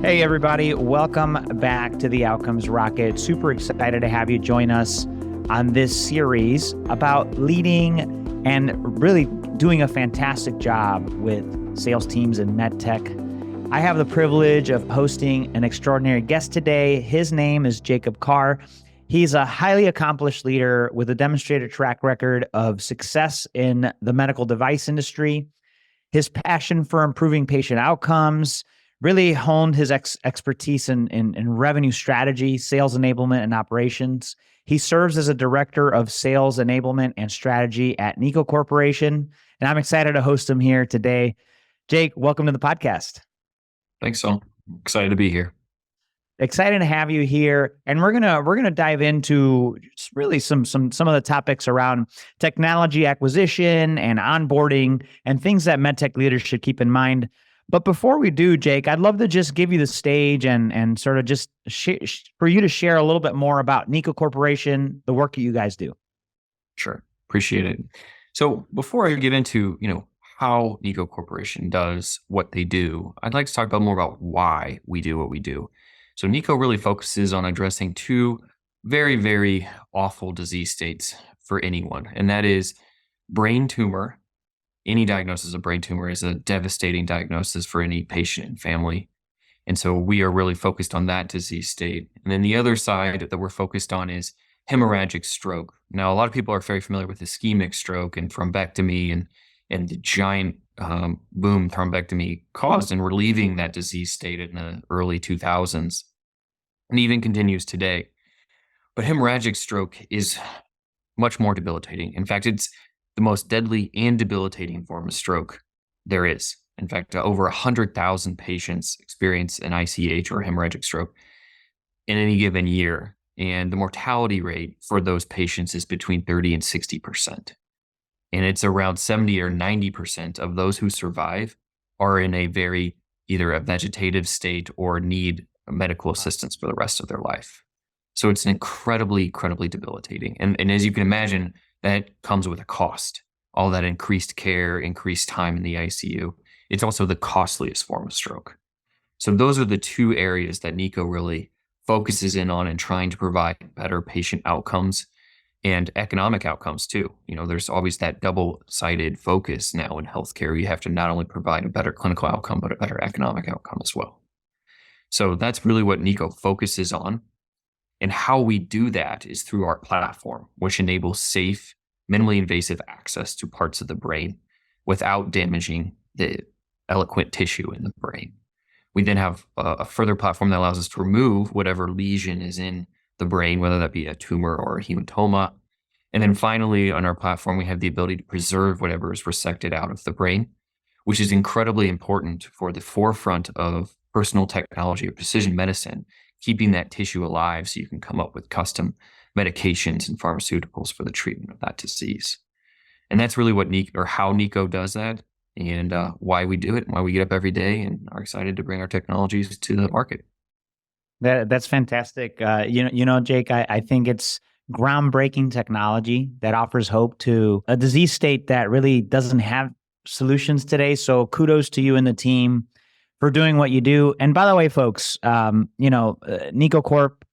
Hey, everybody. Welcome back to the Outcomes Rocket. Super excited to have you join us on this series about leading and really doing a fantastic job with sales teams in Medtech. I have the privilege of hosting an extraordinary guest today. His name is Jacob Carr. He's a highly accomplished leader with a demonstrated track record of success in the medical device industry. His passion for improving patient outcomes really honed his expertise in revenue strategy, sales enablement, and operations. He serves as a director of Sales Enablement and Strategy at NICO Corporation, and I'm excited to host him here today. Jake, welcome to the podcast. Thanks, Saul. Excited to be here. Excited to have you here, and we're gonna dive into really some of the topics around technology acquisition and onboarding and things that medtech leaders should keep in mind. But before we do, Jake, I'd love to just give you the stage and sort of just for you to share a little bit more about NICO Corporation, the work that you guys do. Sure. Appreciate it. So before I get into, how NICO Corporation does what they do, I'd like to talk about more about why we do what we do. So NICO really focuses on addressing two very, very awful disease states for anyone, and that is brain tumor. Any diagnosis of brain tumor is a devastating diagnosis for any patient and family. And so we are really focused on that disease state. And then the other side that we're focused on is hemorrhagic stroke. Now, a lot of people are very familiar with ischemic stroke and thrombectomy and the giant boom thrombectomy caused in relieving that disease state in the early 2000s and even continues today. But hemorrhagic stroke is much more debilitating. In fact, it's the most deadly and debilitating form of stroke there is. In fact, over 100,000 patients experience an ICH or hemorrhagic stroke in any given year. And the mortality rate for those patients is between 30 and 60%. And it's around 70 or 90% of those who survive are in a very either a vegetative state or need medical assistance for the rest of their life. So it's incredibly debilitating. And as you can imagine, that comes with a cost. All that increased care, increased time in the ICU. It's also the costliest form of stroke. So those are the two areas that NICO really focuses in on and trying to provide better patient outcomes and economic outcomes too. There's always that double-sided focus now in healthcare. You have to not only provide a better clinical outcome, but a better economic outcome as well. So that's really what NICO focuses on. And how we do that is through our platform, which enables safe, minimally invasive access to parts of the brain without damaging the eloquent tissue in the brain. We then have a further platform that allows us to remove whatever lesion is in the brain, whether that be a tumor or a hematoma. And then finally, on our platform, we have the ability to preserve whatever is resected out of the brain, which is incredibly important for the forefront of personal technology or precision medicine, keeping that tissue alive so you can come up with custom medications and pharmaceuticals for the treatment of that disease. And that's really what NICO, or how NICO does that, and why we do it, and why we get up every day and are excited to bring our technologies to the market. That's fantastic. Jake, I think it's groundbreaking technology that offers hope to a disease state that really doesn't have solutions today. So kudos to you and the team for doing what you do. And by the way, folks, NICO Corp,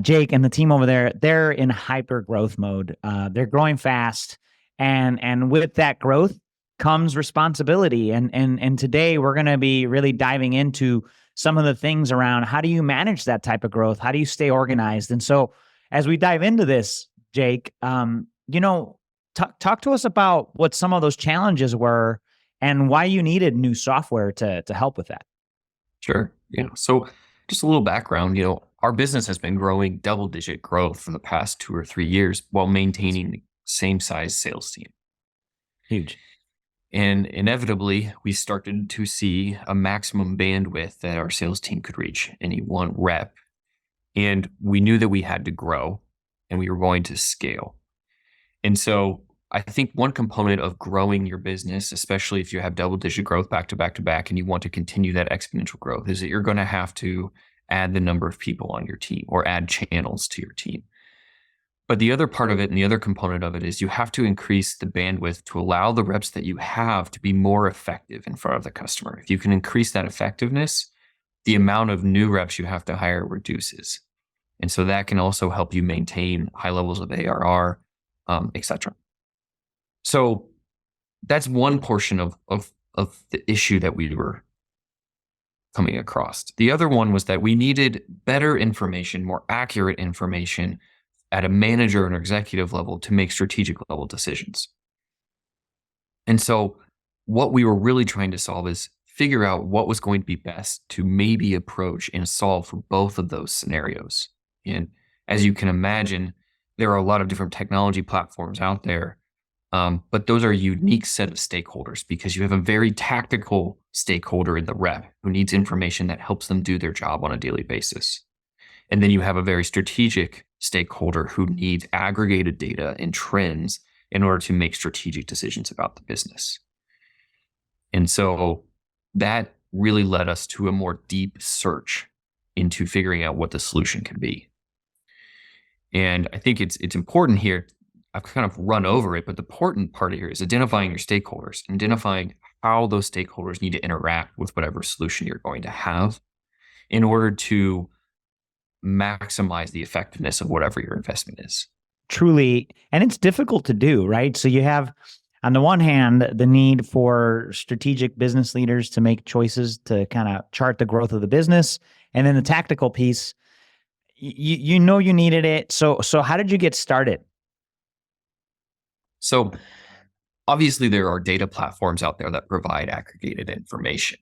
Jake and the team over there, they're in hyper growth mode. They're growing fast, and with that growth comes responsibility. And today we're going to be really diving into some of the things around how do you manage that type of growth? How do you stay organized? And so as we dive into this, Jake, talk to us about what some of those challenges were and why you needed new software to help with that. Sure. Yeah. So just a little background, our business has been growing double-digit growth for the past 2 or 3 years while maintaining the same size sales team. Huge. And inevitably, we started to see a maximum bandwidth that our sales team could reach, any one rep. And we knew that we had to grow and we were going to scale. And so I think one component of growing your business, especially if you have double-digit growth back to back to back and you want to continue that exponential growth, is that you're going to have to add the number of people on your team or add channels to your team. But the other part of it and the other component of it is you have to increase the bandwidth to allow the reps that you have to be more effective in front of the customer. If you can increase that effectiveness, the amount of new reps you have to hire reduces. And so that can also help you maintain high levels of ARR, et cetera. So that's one portion of the issue that we were coming across. The other one was that we needed better information, more accurate information at a manager and executive level to make strategic level decisions. And so what we were really trying to solve is figure out what was going to be best to maybe approach and solve for both of those scenarios. And as you can imagine, there are a lot of different technology platforms out there, but those are a unique set of stakeholders because you have a very tactical stakeholder in the rep who needs information that helps them do their job on a daily basis. And then you have a very strategic stakeholder who needs aggregated data and trends in order to make strategic decisions about the business. And so that really led us to a more deep search into figuring out what the solution can be. And I think it's important here. I've kind of run over it, but the important part here is identifying your stakeholders, identifying how those stakeholders need to interact with whatever solution you're going to have in order to maximize the effectiveness of whatever your investment is. Truly, and it's difficult to do, right? So you have, on the one hand, the need for strategic business leaders to make choices to kind of chart the growth of the business, and then the tactical piece. You know you needed it. So how did you get started? So obviously there are data platforms out there that provide aggregated information.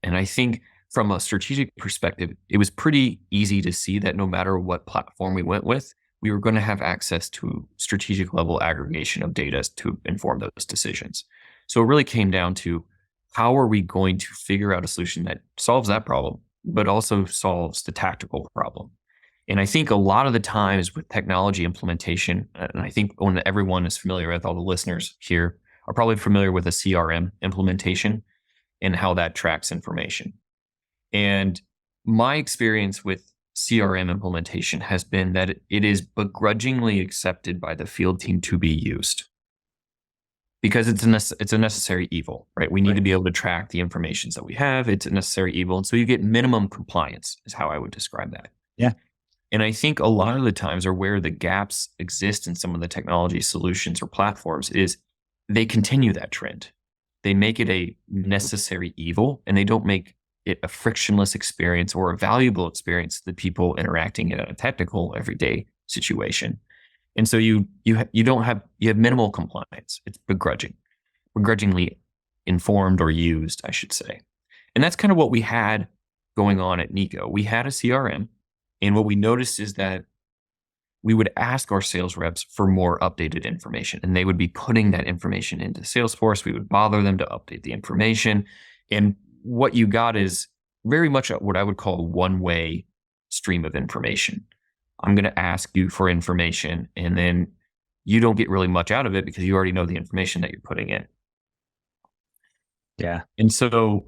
And I think from a strategic perspective, it was pretty easy to see that no matter what platform we went with, we were going to have access to strategic level aggregation of data to inform those decisions. So it really came down to how are we going to figure out a solution that solves that problem, but also solves the tactical problem. And I think a lot of the times with technology implementation, and I think when everyone is familiar with, all the listeners here are probably familiar with a CRM implementation and how that tracks information. And my experience with CRM implementation has been that it is begrudgingly accepted by the field team to be used because it's a necessary evil, right? We need to be able to track the informations that we have. It's a necessary evil. And so you get minimum compliance is how I would describe that. Yeah. And I think a lot of the times are where the gaps exist in some of the technology solutions or platforms is they continue that trend. They make it a necessary evil and they don't make it a frictionless experience or a valuable experience to the people interacting in a technical everyday situation. And so you have minimal compliance. It's begrudgingly informed or used, I should say. And that's kind of what we had going on at NICO. We had a CRM, and what we noticed is that we would ask our sales reps for more updated information, and they would be putting that information into Salesforce. We would bother them to update the information. And what you got is very much what I would call a one-way stream of information. I'm going to ask you for information, and then you don't get really much out of it because you already know the information that you're putting in. Yeah. And so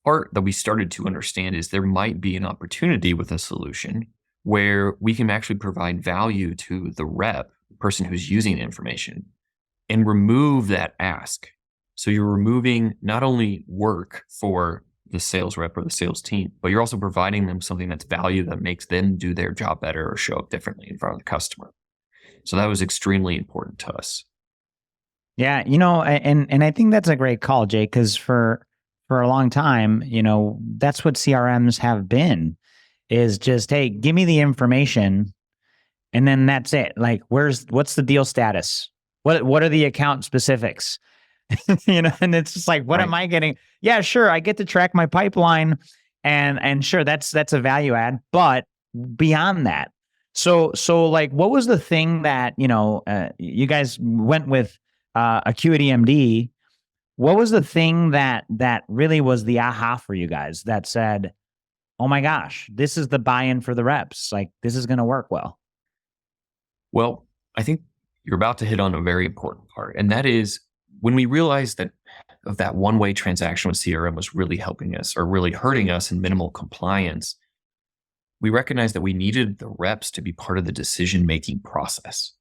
part that we started to understand is there might be an opportunity with a solution where we can actually provide value to the rep, the person who's using the information, and remove that ask. So you're removing not only work for the sales rep or the sales team, but you're also providing them something that's value that makes them do their job better or show up differently in front of the customer. So that was extremely important to us. Yeah, and I think that's a great call, Jake, because for a long time, that's what CRMs have been, is just, hey, give me the information, and then that's it. Like, what's the deal status? What are the account specifics? And it's just like, what am I getting? Yeah, sure, I get to track my pipeline, and sure, that's a value add, but beyond that. So like, what was the thing that you guys went with Acuity MD? What was the thing that really was the aha for you guys that said, oh my gosh, this is the buy-in for the reps. Like, this is going to work well? Well, I think you're about to hit on a very important part. And that is when we realized that one-way transaction with CRM was really helping us or really hurting us in minimal compliance, we recognized that we needed the reps to be part of the decision-making process,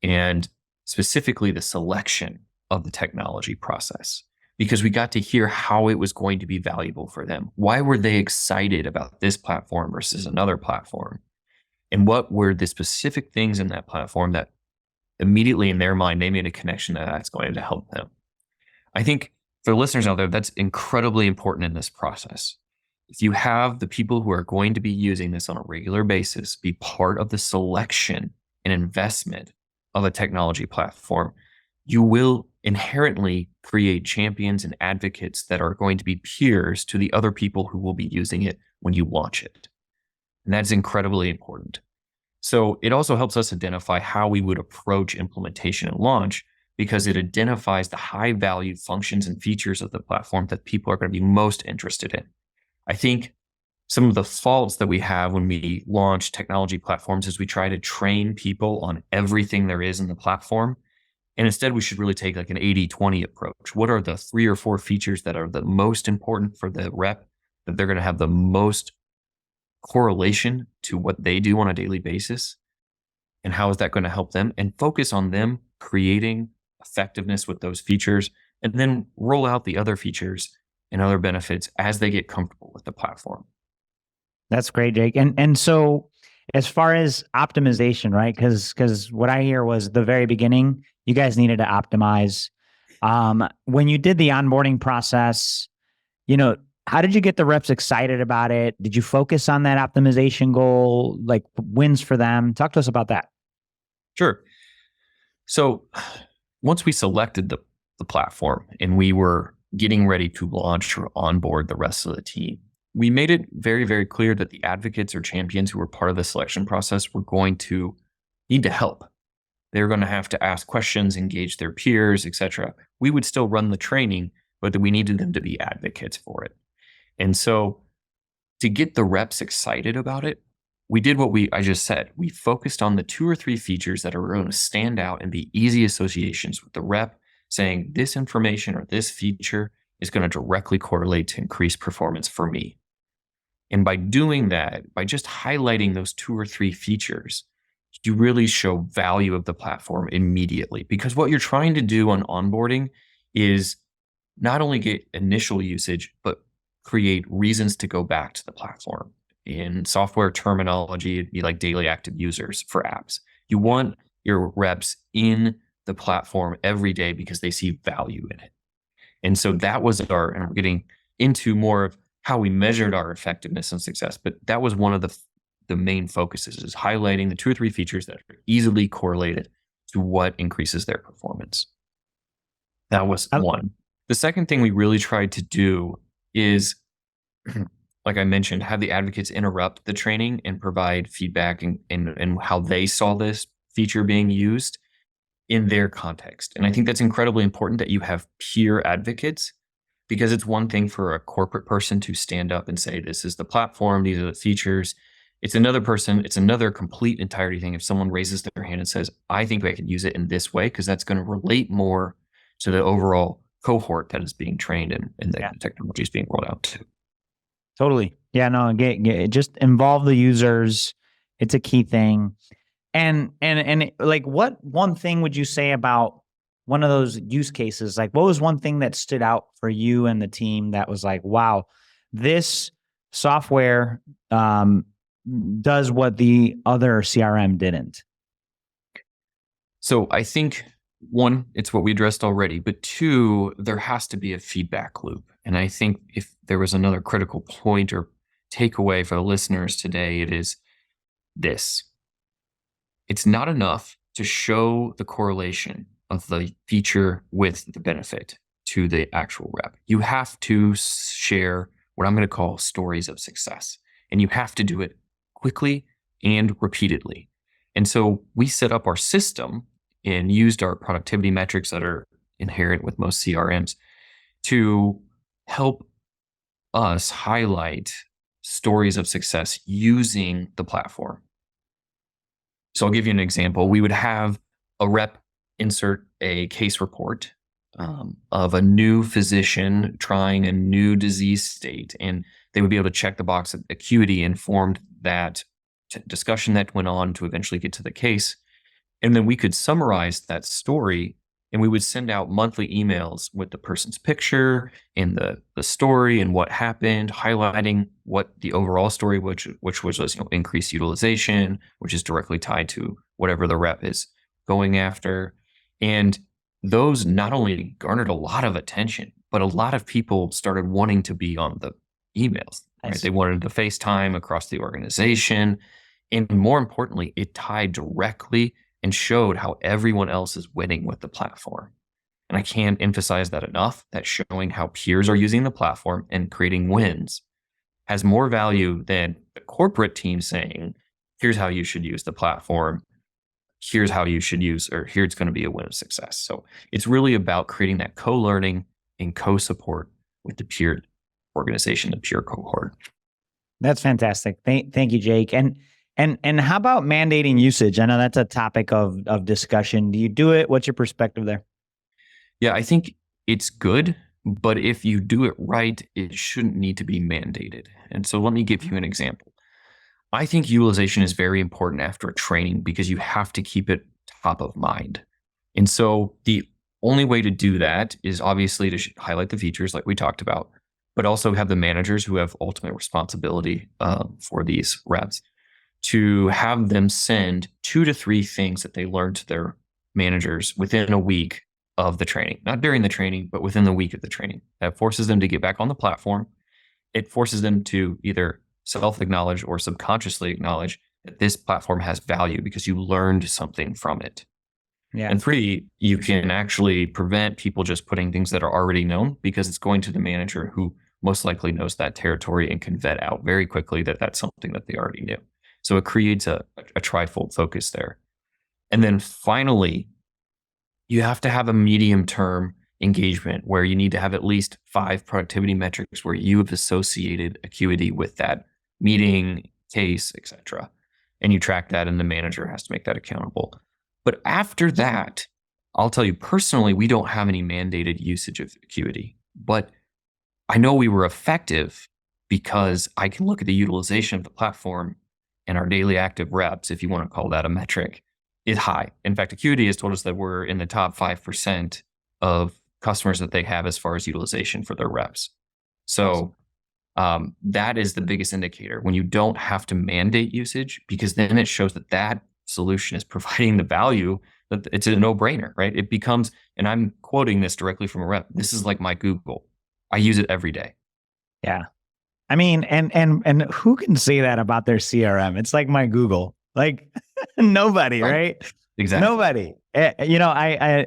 and specifically the selection of the technology process. because we got to hear how it was going to be valuable for them. Why were they excited about this platform versus another platform? And what were the specific things in that platform that immediately in their mind, they made a connection that that's going to help them? I think for listeners out there, that's incredibly important in this process. If you have the people who are going to be using this on a regular basis be part of the selection and investment of a technology platform, you will inherently create champions and advocates that are going to be peers to the other people who will be using it when you launch it. And that's incredibly important. So it also helps us identify how we would approach implementation and launch, because it identifies the high value functions and features of the platform that people are going to be most interested in. I think some of the faults that we have when we launch technology platforms is we try to train people on everything there is in the platform. And instead, we should really take like an 80-20 approach. What are the 3 or 4 features that are the most important for the rep, that they're going to have the most correlation to what they do on a daily basis? And how is that going to help them? And focus on them creating effectiveness with those features, and then roll out the other features and other benefits as they get comfortable with the platform. That's great, Jake. And so as far as optimization, right? Because what I hear was the very beginning, you guys needed to optimize. When you did the onboarding process, how did you get the reps excited about it? Did you focus on that optimization goal, like wins for them? Talk to us about that. Sure. So once we selected the platform and we were getting ready to launch or onboard the rest of the team, we made it very, very clear that the advocates or champions who were part of the selection process were going to need to help. They were going to have to ask questions, engage their peers, etc. We would still run the training, but we needed them to be advocates for it. And so to get the reps excited about it, we did what I just said. We focused on the 2 or 3 features that are going to stand out and be easy associations with the rep, saying this information or this feature is going to directly correlate to increased performance for me. And by doing that, by just highlighting those 2 or 3 features, you really show value of the platform immediately. Because what you're trying to do on onboarding is not only get initial usage, but create reasons to go back to the platform. In software terminology, it'd be like daily active users for apps. You want your reps in the platform every day because they see value in it. And so that was and we're getting into more of how we measured our effectiveness and success, but that was one of the main focuses, is highlighting the 2 or 3 features that are easily correlated to what increases their performance. That was one. The second thing we really tried to do is, like I mentioned, have the advocates interrupt the training and provide feedback and how they saw this feature being used in their context. And I think that's incredibly important that you have peer advocates, because it's one thing for a corporate person to stand up and say, this is the platform, these are the features. It's another complete entirety thing if someone raises their hand and says, I think I could use it in this way, because that's going to relate more to the overall cohort that is being trained and the technology is being rolled out to. Totally. Yeah, no, just involve the users. It's a key thing. And like, what one thing would you say about one of those use cases? Like, what was one thing that stood out for you and the team that was like, wow, this software does what the other CRM didn't? So I think, 1, it's what we addressed already, but 2, there has to be a feedback loop. And I think if there was another critical point or takeaway for the listeners today, it is this. It's not enough to show the correlation of the feature with the benefit to the actual rep. You have to share what I'm going to call stories of success, and you have to do it quickly and repeatedly. And so we set up our system and used our productivity metrics that are inherent with most CRMs to help us highlight stories of success using the platform. So I'll give you an example. We would have a rep insert a case report of a new physician trying a new disease state, and they would be able to check the box that acuity informed that discussion that went on to eventually get to the case. And then we could summarize that story And we would send out monthly emails with the person's picture and the story and what happened, highlighting what the overall story, which was increased utilization, which is directly tied to whatever the rep is going after. And those not only garnered a lot of attention, but a lot of people started wanting to be on the emails, right? Nice. They wanted to FaceTime across the organization. And more importantly, it tied directly and showed how everyone else is winning with the platform. And I can't emphasize that enough, that showing how peers are using the platform and creating wins has more value than the corporate team saying, here's how you should use the platform. Here's how you should use, or here's going to be a win of success. So it's really about creating that co-learning and co-support with the peer organization, the peer cohort. That's fantastic. Thank you, Jake. And how about mandating usage? I know that's a topic of discussion. Do you do it? What's your perspective there? Yeah, I think it's good, but if you do it right, it shouldn't need to be mandated. And so let me give you an example. I think utilization is very important after a training because you have to keep it top of mind. And so the only way to do that is obviously to highlight the features like we talked about, but also have the managers who have ultimate responsibility for these reps to have them send 2 to 3 things that they learned to their managers within a week of the training, not during the training, but within the week of the training. That forces them to get back on the platform. It forces them to either self-acknowledge or subconsciously acknowledge that this platform has value because you learned something from it. Yeah. And 3, you can actually prevent people just putting things that are already known because it's going to the manager who most likely knows that territory and can vet out very quickly that that's something that they already knew. So it creates a trifold focus there. And then finally, you have to have a medium-term engagement where you need to have at least 5 productivity metrics where you have associated acuity with that meeting, case, etc. And you track that and the manager has to make that accountable. But after that, I'll tell you personally, we don't have any mandated usage of acuity, but I know we were effective because I can look at the utilization of the platform and our daily active reps, if you want to call that a metric, is high. In fact, Acuity has told us that we're in the top 5% of customers that they have as far as utilization for their reps. So that is the biggest indicator when you don't have to mandate usage, because then it shows that that solution is providing the value, that it's a no-brainer, right? It becomes, and I'm quoting this directly from a rep, this is like my Google. I use it every day. Yeah. I mean, and who can say that about their CRM? It's like my Google. Like nobody, right? Exactly. Nobody. I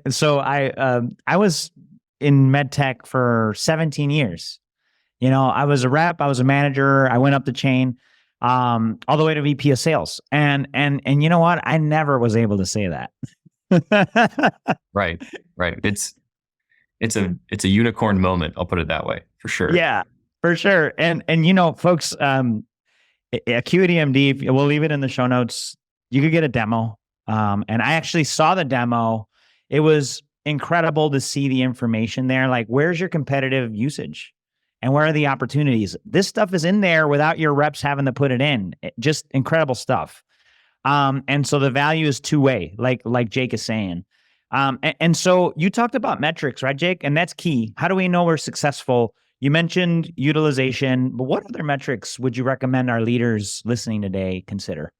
was in Medtech for 17 years. I was a rep, I was a manager, I went up the chain, all the way to VP of sales. And you know what? I never was able to say that. Right. It's a unicorn moment. I'll put it that way for sure. Yeah, for sure. And folks, Acuity MD, we'll leave it in the show notes. You could get a demo. And I actually saw the demo. It was incredible to see the information there. Like, where's your competitive usage? And where are the opportunities? This stuff is in there without your reps having to put it in. Just incredible stuff. And so the value is two-way, like Jake is saying. And so you talked about metrics, right, Jake? And that's key. How do we know we're successful? You mentioned utilization, but what other metrics would you recommend our leaders listening today consider?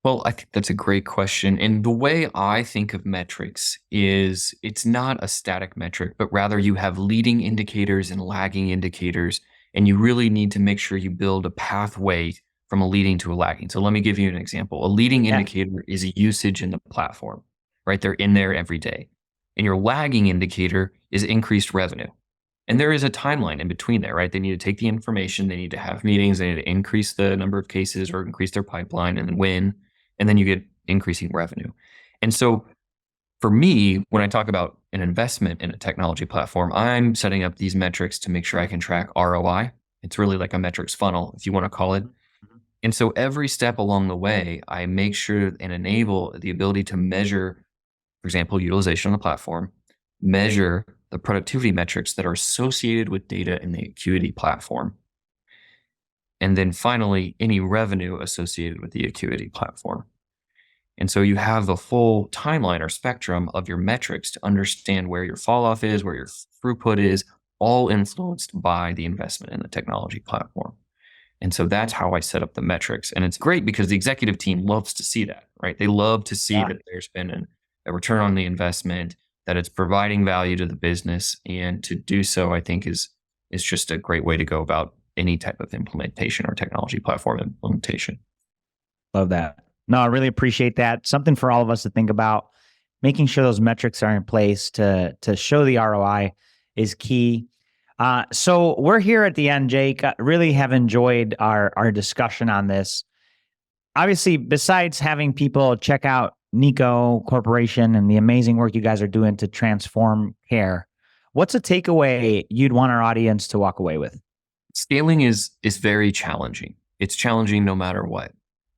Well, I think that's a great question. And the way I think of metrics is it's not a static metric, but rather you have leading indicators and lagging indicators. And you really need to make sure you build a pathway from a leading to a lagging. So let me give you an example. A leading indicator is a usage in the platform, right? They're in there every day. And your lagging indicator is increased revenue. And there is a timeline in between there, right? They need to take the information, they need to have meetings, they need to increase the number of cases or increase their pipeline and then win. And then you get increasing revenue. And so for me, when I talk about an investment in a technology platform, I'm setting up these metrics to make sure I can track ROI. It's really like a metrics funnel, if you want to call it. And so every step along the way, I make sure and enable the ability to measure, for example, utilization on the platform, measure the productivity metrics that are associated with data in the Acuity platform. And then finally, any revenue associated with the Acuity platform. And so you have the full timeline or spectrum of your metrics to understand where your fall off is, where your throughput is, all influenced by the investment in the technology platform. And so that's how I set up the metrics. And it's great because the executive team loves to see that, right? They love to see that there's been a return on the investment, that it's providing value to the business. And to do so, I think is just a great way to go about any type of implementation or technology platform implementation. Love that. No, I really appreciate that. Something for all of us to think about. Making sure those metrics are in place to show the ROI is key. So we're here at the end, Jake. I really have enjoyed our discussion on this. Obviously, besides having people check out NICO Corporation and the amazing work you guys are doing to transform care, what's a takeaway you'd want our audience to walk away with? Scaling is very challenging. It's challenging no matter what.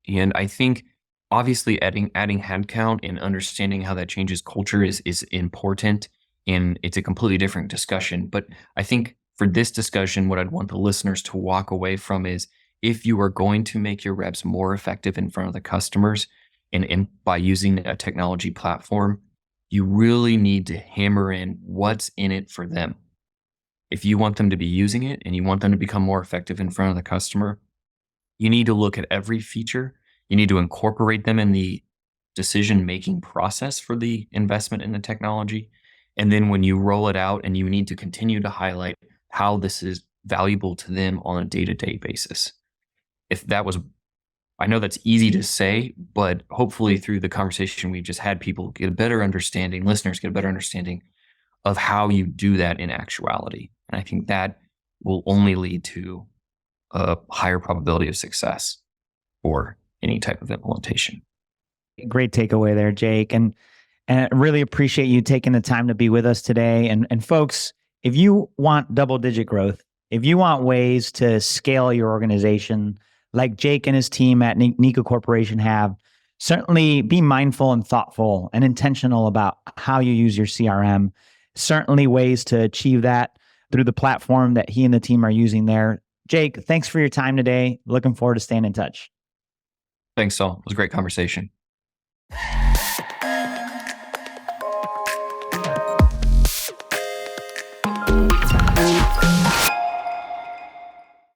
And I think obviously adding headcount and understanding how that changes culture is important. And it's a completely different discussion. But I think for this discussion, what I'd want the listeners to walk away from is, if you are going to make your reps more effective in front of the customers and by using a technology platform, you really need to hammer in what's in it for them. If you want them to be using it and you want them to become more effective in front of the customer, you need to look at every feature. You need to incorporate them in the decision-making process for the investment in the technology. And then when you roll it out, and you need to continue to highlight how this is valuable to them on a day-to-day basis. I know that's easy to say, but hopefully through the conversation we've just had, people get a better understanding, listeners get a better understanding of how you do that in actuality. And I think that will only lead to a higher probability of success for any type of implementation. Great takeaway there, Jake. And I really appreciate you taking the time to be with us today. And folks, if you want double-digit growth, if you want ways to scale your organization like Jake and his team at NICO Corporation have, certainly be mindful and thoughtful and intentional about how you use your CRM. Certainly ways to achieve that through the platform that he and the team are using there. Jake, thanks for your time today. Looking forward to staying in touch. Thanks, Saul. It was a great conversation.